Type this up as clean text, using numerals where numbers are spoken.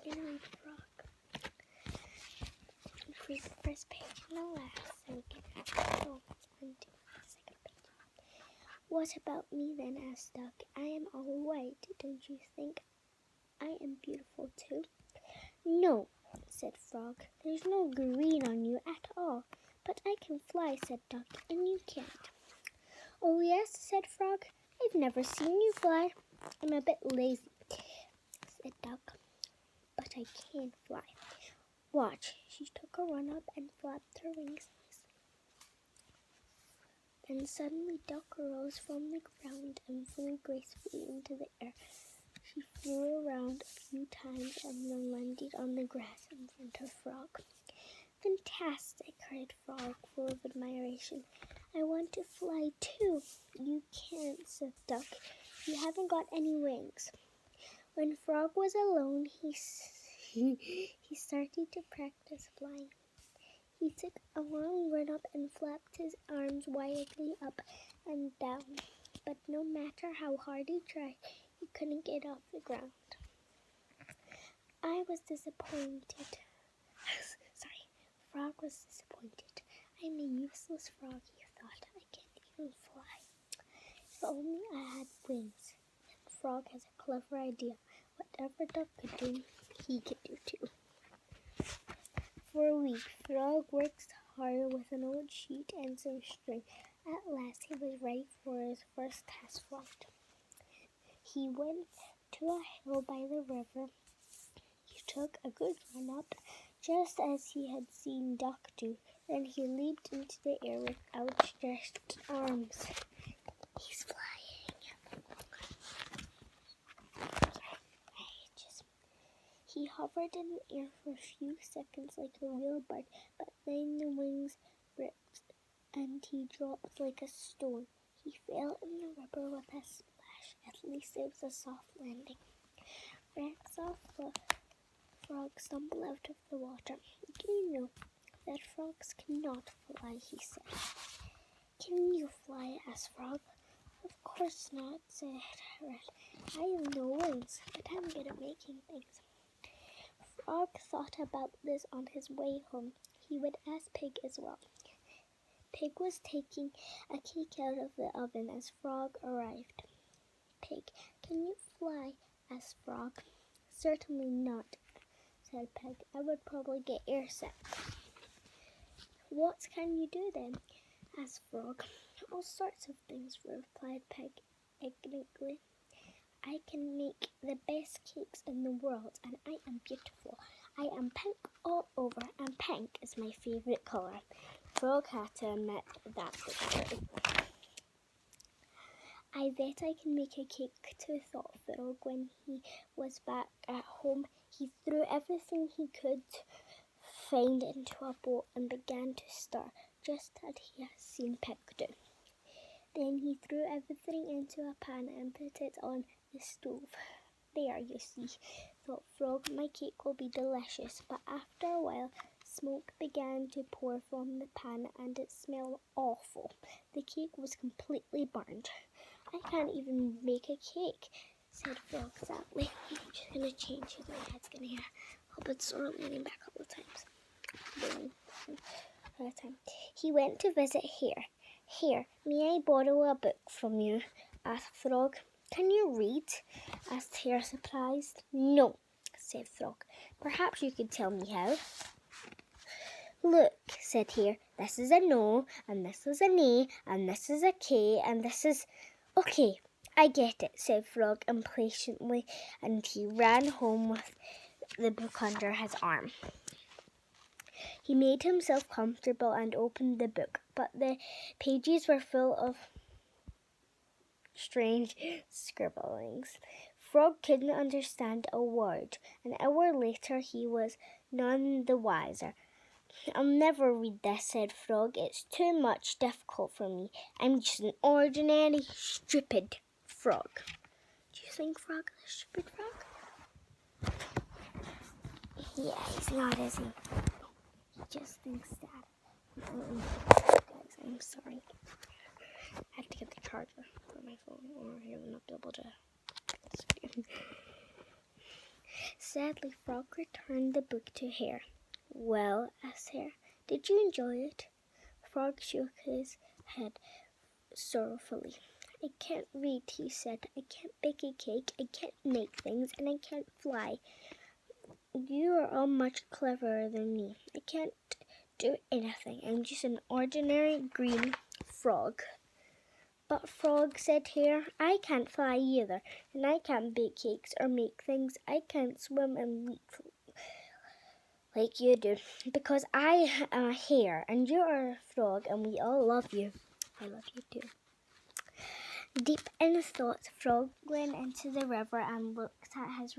we're going to read Frog. Read the first page and the last, so we can go on to the second page. What about me then? Asked Duck. I am all white. Don't you think I am beautiful too? No, said Frog. There's no green on you at all. But I can fly, said Duck, and you can't. Oh yes, said Frog. I've never seen you fly. I'm a bit lazy, said Duck, but I can fly. Watch. She took a run up and flapped her wings. Then suddenly Duck arose from the ground and flew gracefully into the air. She flew around a few times and then landed on the grass in front of Frog. Fantastic, cried Frog, full of admiration. I want to fly too. You can't, said Duck. You haven't got any wings. When Frog was alone, he started to practice flying. He took a long run up and flapped his arms wildly up and down. But no matter how hard he tried, he couldn't get off the ground. I was disappointed. Frog was disappointed. I'm a useless frog, he thought. I can't even fly. If only I had wings. And Frog has a clever idea. Whatever Duck could do, he could do too. For a week, Frog worked hard with an old sheet and some string. At last, he was ready for his first test flight. He went to a hill by the river. He took a good run up, just as he had seen Duck do. Then he leaped into the air with outstretched arms. He's flying. He hovered in the air for a few seconds like a real bird, but then the wings ripped and he dropped like a stone. He fell in the river with a splash. At least it was a soft landing. Red saw the Frog stumble out of the water. Do you know that frogs cannot fly, he said. Can you fly? Asked Frog. Of course not, said Red. I have no wings, but I'm good at making things. Frog thought about this on his way home. He would ask Pig as well. Pig was taking a cake out of the oven as Frog arrived. Pig, can you fly? Asked Frog. Certainly not, said Pig. I would probably get airsick. What can you do then? Asked Frog. All sorts of things, replied Pig ignorantly. I can make the best cakes in the world, and I am beautiful. I am pink all over, and pink is my favorite color. Frog had to admit that was true. I bet I can make a cake too, thought Frog. When he was back at home, he threw everything he could find into a bowl and began to stir, just as he had seen Pig do. Then he threw everything into a pan and put it on the stove. There, you see, thought Frog, my cake will be delicious. But after a while, smoke began to pour from the pan and it smelled awful. The cake was completely burned. I can't even make a cake, said Frog sadly. I'm just going to change his my head's going to hear. Hope it's leaning back a couple of times. He went to visit Hare. Here, may I borrow a book from you? Asked Frog. Can you read? Asked Hare, surprised. No, said Frog. Perhaps you could tell me how. Look, said Hare. This is a no, and this is an A, and this is a K, and this is... Okay, I get it, said Frog impatiently, and he ran home with the book under his arm. He made himself comfortable and opened the book, but the pages were full of strange scribblings. Frog couldn't understand a word. An hour later, he was none the wiser. I'll never read this, said Frog. It's too much difficult for me. I'm just an ordinary, stupid frog. Do you think Frog is a stupid frog? Yeah, he's not, is he? He just thinks that. Guys, I'm sorry. I have to get the charger for my phone or I will not be able to. Sadly, Frog returned the book to Hare. Well, asked Hare, did you enjoy it? Frog shook his head sorrowfully. I can't read, he said. I can't bake a cake, I can't make things, and I can't fly. You are all much cleverer than me. I can't do anything. I'm just an ordinary green frog. But Frog, said Hare, I can't fly either, and I can't bake cakes or make things. I can't swim and leap like you do, because I am a hare, and you are a frog, and we all love you. I love you too. Deep in thought, Frog went into the river and looked at his